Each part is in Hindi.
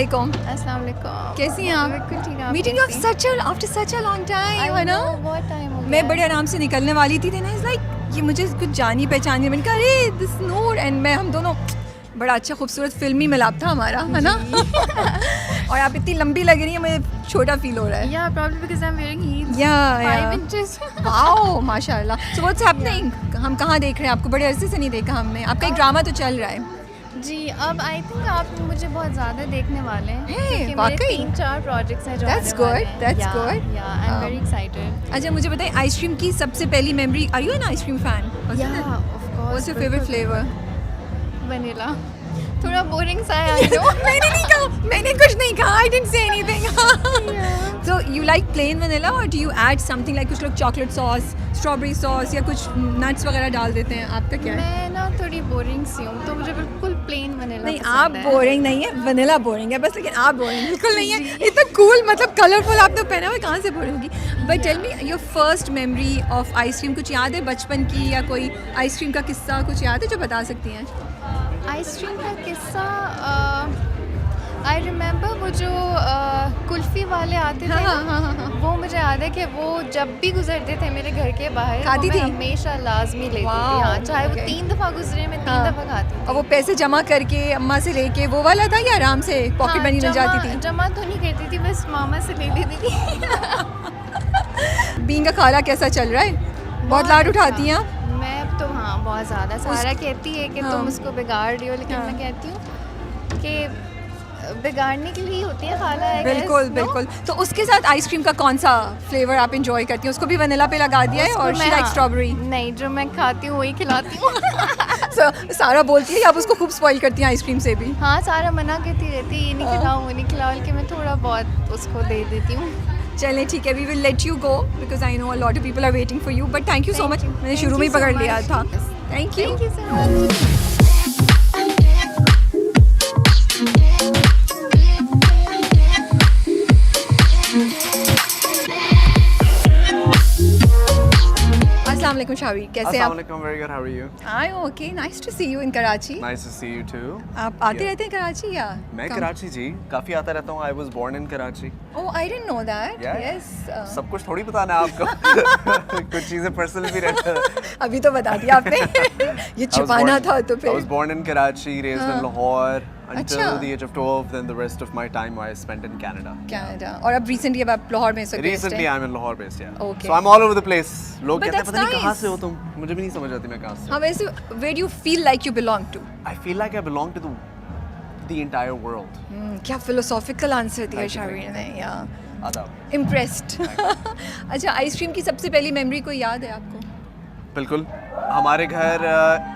अस्सलाम वालेकुम। कैसी हैं आप? बिल्कुल ठीक है। Meeting of after such a long time है ना। बहुत टाइम हो गया। मैं बड़े आराम से निकलने वाली थी ना, इट्स लाइक ये मुझे कुछ जानी पहचानी, मैंने कहा अरे दिस नूर एंड मैं, हम दोनों बड़ा अच्छा खूबसूरत फिल्मी मिलाप था हमारा, है ना। और आप इतनी लंबी लग रही है, मुझे छोटा फील हो रहा है। Yeah, probably because I'm wearing heels. Yeah, 5 yeah. inches. Wow माशाल्लाह। So what's happening? हम कहाँ देख रहे हैं आपको? बड़े अरसे से नहीं देखा हमने। आपका एक ड्रामा तो चल रहा है। जी, अब आई थिंक आप मुझे बहुत ज़्यादा देखने वाले हैं। Hey, क्योंकि मेरे वाकई? 3-4 प्रोजेक्ट्स हैं जो That's आने वाले good, हैं। that's Yeah, good. Yeah, I'm very excited. अच्छा मुझे बताइए, आइसक्रीम की सबसे पहली memory, are you an ice cream fan? Yeah, of course. What's your favorite flavor? Vanilla. थोड़ा बोरिंग सा है, I know. मैंने नहीं कहा, मैंने कुछ नहीं कहा, I didn't say anything. So you like plain vanilla or do you add something like कुछ लोग chocolate sauce, strawberry sauce या कुछ nuts वगैरह डाल देते हैं? आपका क्या है? मैं ना थोड़ी बोरिंग सी हूँ, तो मुझे बिल्कुल प्लेन वनीला नहीं पसंद आप है। बोरिंग नहीं है, वनीला बोरिंग है बस, लेकिन आप बोरिंग बिल्कुल नहीं है। इतना कूल मतलब कलरफुल आपने पहना हुआ, कहाँ से बोरिंग होगी? But tell me your first memory of ice cream, कुछ याद है बचपन की या कोई आइसक्रीम का किस्सा कुछ याद है जो बता सकती हैं? आइसक्रीम का किस्सा आई रिमेंबर वो जो कुल्फ़ी वाले आते थे हाँ। वो मुझे याद है कि वो जब भी गुजरते थे मेरे घर के बाहर खाती वो मैं थी? हमेशा लाजमी लेती थी। Wow, हाँ, चाहे वो okay. 3 दफ़ा गुजरे मैं 3 हाँ। दफ़ा खाती थी। और वो पैसे जमा करके अम्मा से लेके वो वाला था या आराम से पॉकेट मनी मिल जाती थी? जमा तो नहीं करती थी, बस मामा से ले लेती थी। बीन का खाला कैसा चल रहा है? बहुत लाड उठाती हैं आप? मैं अब तो हाँ बहुत ज़्यादा। सारा कहती है कि हाँ। तुम उसको बिगाड़ रही हो, लेकिन हाँ। मैं कहती हूँ कि बिगाड़ने के लिए होती है खाला। I guess, बिल्कुल no? बिल्कुल। तो उसके साथ आइसक्रीम का कौन सा फ्लेवर आप इंजॉय करती हैं? उसको भी वनीला पे लगा दिया है उसको और मैं शी लाइक हाँ, स्ट्रॉबेरी? नहीं, जो मैं खाती हूँ वही खिलाती हूँ। सारा बोलती है कि आप उसको खूब स्पॉइल करती हैं आइसक्रीम से भी? हाँ, सारा मना करती रहती है, ये नहीं हाँ। खिलाऊँ वो नहीं खिलाऊँ, बल्कि मैं थोड़ा बहुत उसको दे देती हूँ। चलें ठीक है, we will let you go because I know a lot of people are waiting for you, but thank you so Thank much. you. मैंने Thank शुरू में you ही so पकड़ लिया much. था। Yes. Thank you. Thank you so much. अस्सलाम वालेकुम शावी, कैसे आप? Assalamualaikum, very good. How are you? I am okay, nice to see you in Karachi. Nice to see you too. आप आते रहते हैं कराची या? मैं कराची जी काफ़ी आता रहता हूँ. I was born in Karachi. Oh I didn't know that. Yeah. Yes. सब कुछ थोड़ी बताना है आपको. कुछ चीज़ें पर्सनल भी रहता है. अभी तो बता दिया आपने। ये छुपाना था तो I फिर। was born in Karachi, raised in Lahore until अच्छा। the age of 12. Then the rest of my time I spent in Canada. Canada. और अब रिसेंटली अब आप लाहौर में से Recently I'm in Lahore based, yeah. Okay. So I'm all over the place. लोग But कहते हैं that's पता नहीं कहाँ nice. से हो तुम. मुझे भी नहीं समझ आती मैं कहाँ से. हाँ वैसे where do you feel like you belong to? I feel like I belong to the entire world. क्या philosophical आंसर दिया Thank you, शावीर thank ने यार। आदाब. इम्प्रेस्ड। अच्छा आइसक्रीम की सबसे पहली मेमोरी कोई याद है आपको? बिल्कुल हमारे घर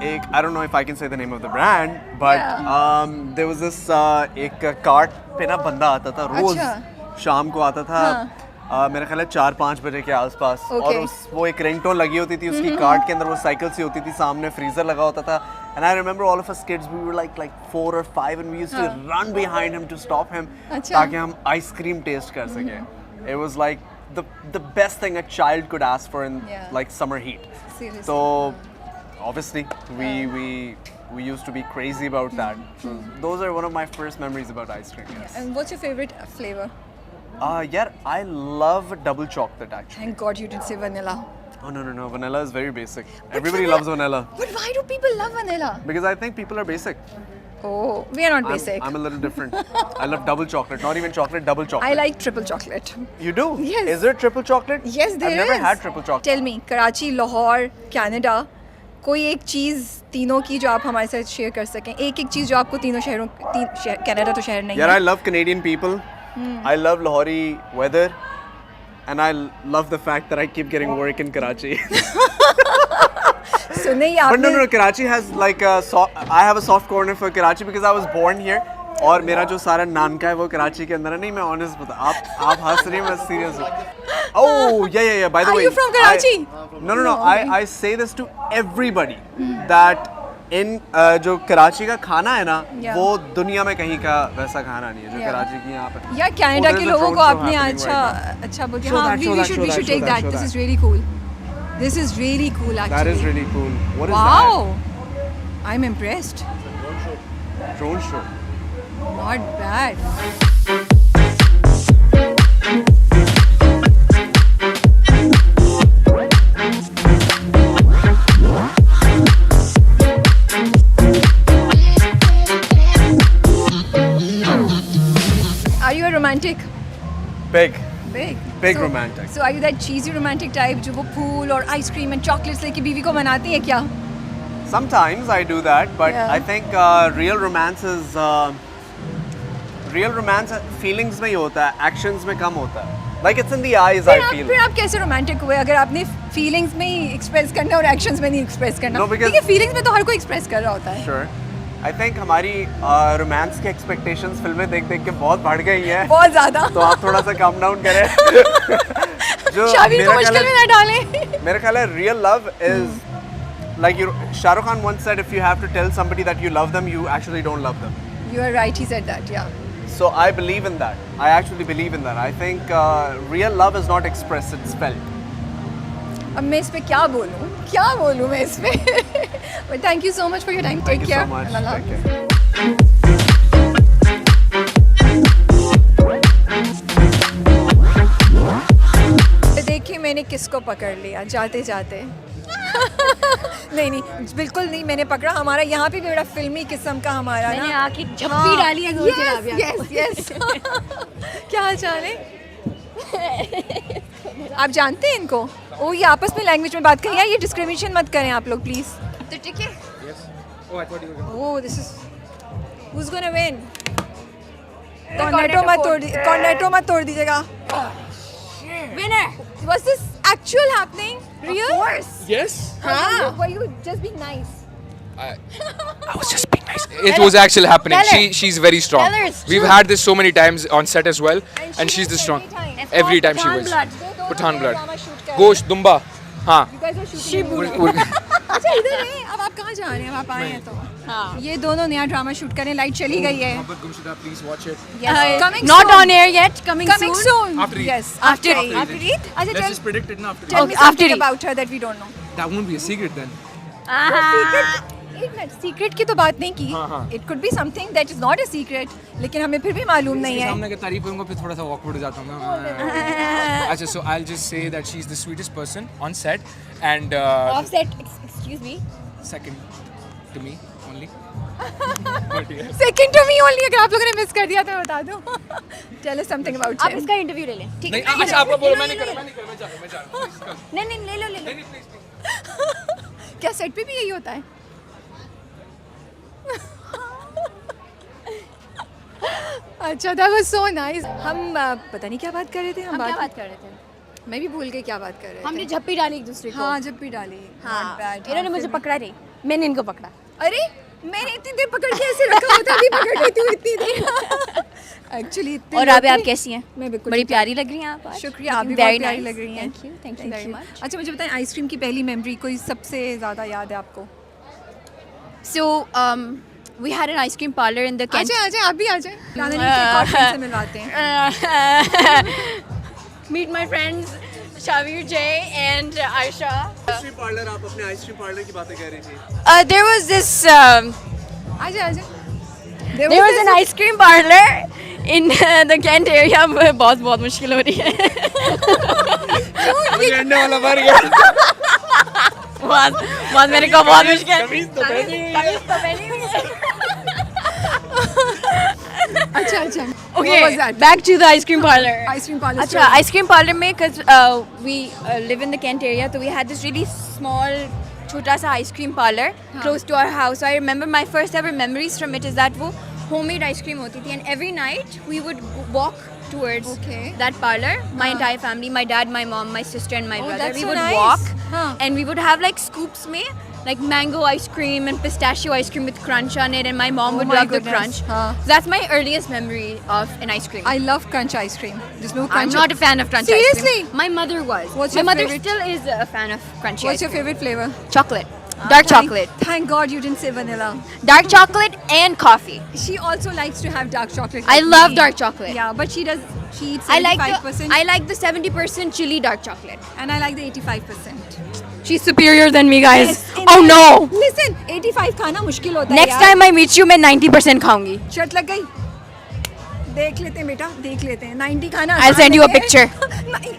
एक I don't know if I can say the name of the brand but Yeah. there was this एक कार्ट पे ना बंदा आता था रोज अच्छा। शाम को आता था मेरा ख्याल है 4-5 बजे के आसपास और Okay. वो एक रिंगटोन लगी होती थी उसकी कार्ट के अंदर, वो साइकिल सी होती थी, सामने फ्रीजर लगा होता था and I remember all of us kids we were like 4 or 5 and we used to run behind him to stop him अच्छा। ताकि हम आइसक्रीम टेस्ट कर सकें. It was like the best thing a child could ask for in Yeah. like summer heat. Seriously. So obviously we used to be crazy about that. So those are one of my first memories about ice cream. Yes. And what's your favorite flavor? Yeah, I love double chocolate actually. Thank God you didn't say vanilla. Oh no, vanilla is very basic. Everybody loves vanilla But why do people love vanilla? because I think people are basic. Oh, we are not basic. I'm a little different. I love double chocolate, not even chocolate, double chocolate. I like triple chocolate. You do? Yes. Is there triple chocolate? Yes, there I've never is. had triple chocolate. Tell me, Karachi, Lahore, Canada, कोई एक चीज़ तीनों की जो आप हमारे साथ शेयर कर सकें, एक चीज़ जो आपको तीनों शहरों, कनाडा तो शहर नहीं Yeah, I है। love Canadian people. I love Lahori weather. And I love the fact that I keep getting work in Karachi. So नहीं But no, आपने Karachi has like I have a soft corner for Karachi because I was born here. और मेरा जो सारा नानका है वो कराची के अंदर है. नहीं मैं ऑनेस्ट बता, आप हंस रही हैं, मैं सीरियस हूँ. Oh yeah. By the Are way, you from Karachi? No. No, okay. I say this to everybody that in जो कराची का खाना है ना Yeah. वो दुनिया में कहीं का वैसा खाना नहीं है जो Yeah. कराची की यहाँ पे. या कनाडा There के is a लोगों drone को show आपने happening अच्छा right now. अच्छा बोल Show हाँ that, we show that, should show that, take show that. that. This is really cool. This is really cool actually. That is really cool. What is Wow. I'm impressed. that? Drone show. Not bad. Are you a romantic? Big. Big romantic. So are you that cheesy romantic type जो वो फूल और आइसक्रीम and chocolates लेके बीवी को मनाती है क्या? Sometimes I do that, but Yeah. I think real romance is real romance feelings में ही होता है, actions में कम होता है. Like it's in the eyes, I feel. फिर आप कैसे रोमांटिक हुए अगर आपने फीलिंग्स में ही एक्सप्रेस करना और एक्शंस में नहीं एक्सप्रेस करना? No, because- ठीक है, फीलिंग्स में तो हर कोई एक्सप्रेस कर रहा होता है. Sure. I think हमारी रोमांस की एक्सपेक्टेशंस फिल्में देख देख के बहुत बढ़ गई हैं. बहुत ज़्यादा. तो आप थोड़ा सा कम डाउन करें. जो शाबिर को मेरा मुश्किल ख्याल में है- ना डालें. मेरा ख्याल है real love is like Shah Rukh Khan once said, if you have to tell somebody that you love them, you actually don't love them. You are right, he said that, yeah. So I believe in that. I actually believe in that. I think real love is not expressed; it's felt. अब मैं इस पे क्या बोलूँ मैं इस पे. But thank you so much for your time. Thank Take you care. so much. Allah Take Hafiz. care. देखिए मैंने किसको पकड़ लिया जाते जाते. नहीं बिल्कुल नहीं मैंने पकड़ा. हमारा यहाँ पे भी बड़ा फिल्मी किस्म का हमारा मैंने ना आके झप्पी डाली है गोल जनाबिया. यस क्या हाल चाल है? आप जानते हैं इनको? ओ ये आपस में लैंग्वेज में बात करें यार, ये डिस्क्रिमिनेशन मत करें आप लोग प्लीज. तो ठीक है. Oh this is who's gonna win? Cornetto मत तोड़ दीजिएगा. Winner. Was this actual happening? Real? Of course. Yes. Were you just being nice? I was just being nice. It was actually happening. Tell her. She's very strong. Tell her it's We've true. had this so many times on set as well, and she's the wins strong. every time. Every time she Pathan wins. blood. Pathan blood. Drama shoot कर रहे Gosht, Dumba. हाँ. You guys are shooting. अच्छा इधर है. अब आप कहाँ जा रहे हैं? आप आए हैं तो. हाँ. ये दोनों नया ड्रामा शूट करें. लाइट चली गई है. Mohabbat Gumshuda, please watch it. Coming Not soon. on air yet. Coming soon. After Eid. Yes. After Eid. After Eid. अच्छा Let's tell just predict it now. After tell Eid. me Okay, after something Eid. about her that we don't know. That won't be a secret then. एक मिनट सीक्रेट की तो बात नहीं की. हाँ. It could be something that is not a secret. लेकिन हमें फिर भी मालूम नहीं इसके है. सामने अगर तारीफ करूंगा फिर थोड़ा सा awkward हो जाता हूँ मैं. अच्छा, so I'll just say that she's the sweetest person on set and Offset. Excuse me. second to me only. Second to me only. अगर आप लोगों ने मिस कर दिया तो बता दो. Tell us something about आप him. इसका इंटरव्यू ले लें. ठीक नहीं, है. अच्छा आपको बोलो, मैं नहीं कर रहा, मैं जा रहा हूँ. Please, come. नहीं ले लो. नहीं, please, please. क्या सेट पे भी यही होता है? अच्छा that was so nice. हम पता नहीं क्या बात कर रहे थे. हम क्या बात कर रहे थे? मैं भी भूल गई क्या बात कर रहे थे. हमने झप्पी डाली एक दूसरे को. हाँ जब भी डाली. हाँ. Not bad. इन्होंने मुझे पकड़ा नहीं. मैंने इनको पकड़ा. अरे मैंने इतनी देर पकड़ के ऐसे रखा होता भी पकड़ लेती हूँ इतनी देर. एक्चुअली और आप कैसी हैं? मैं बिल्कुल बड़ी ठीक प्यारी लग रही हैं आप आज. शुक्रिया. आप भी Looking बहुत very प्यारी nice. लग रही हैं. Thank you very much. अच्छा मुझे बताएं आइसक्रीम की पहली मेमोरी कोई सबसे ज़्यादा याद है आपको? So we had an ice cream parlor in the uh Kent. जाए आप भी आ जाए. लाने के एक और friend से मिलवाते हैं. Meet my friends Shavir Jay and Aisha. Ice cream parlour आप अपने आइसक्रीम पार्लर की बातें कह रही थी. There was this. आ जाए. There was an ice cream parlor in the Kent area. बहुत मुश्किल हो रही है. अंडे वाला भर गया. बहुत मेरे को बहुत मुश्किल. कमीज तो पहनी हुई है. अच्छा. Okay, What was that? back to the ice cream parlor. Ice cream parlour. अच्छा, ice cream parlor में because we live in the Kent area, so we had this really small छोटा सा ice cream parlor close to our house. So I remember my first ever memories from it is that वो homemade ice cream होती थी, and every night we would walk towards Okay. that parlor. My entire family, my dad, my mom, my sister, and my Oh, brother. that's We so would nice. walk, Huh. and we would have like scoops में like mango ice cream and pistachio ice cream with crunch on it, and my mom Oh would my love goodness. the crunch. Huh. So that's my earliest memory of an ice cream. I love crunch ice cream. जिसमें वो I'm crunch. not a fan of crunch ice Seriously? cream. My mother was. What's My your mother favorite? still is a fan of crunchy What's ice your cream. favorite flavor? Chocolate. Dark chocolate. Thank God you didn't say vanilla. Dark chocolate and coffee. She also likes to have dark chocolate. I like love me. dark chocolate. Yeah, but she eats I like 75%. the 70% chili dark chocolate. and I like the 85%. She's superior than me, guys. Yes, Oh no. Listen, 85 खाना मुश्किल होता है Next यार. time I meet you, मैं 90% खाऊंगी. शर्त लग गई. देख लेते हैं बेटा, देख लेते हैं 90 खाना I'll आसान send you a नहीं है। picture. नहीं,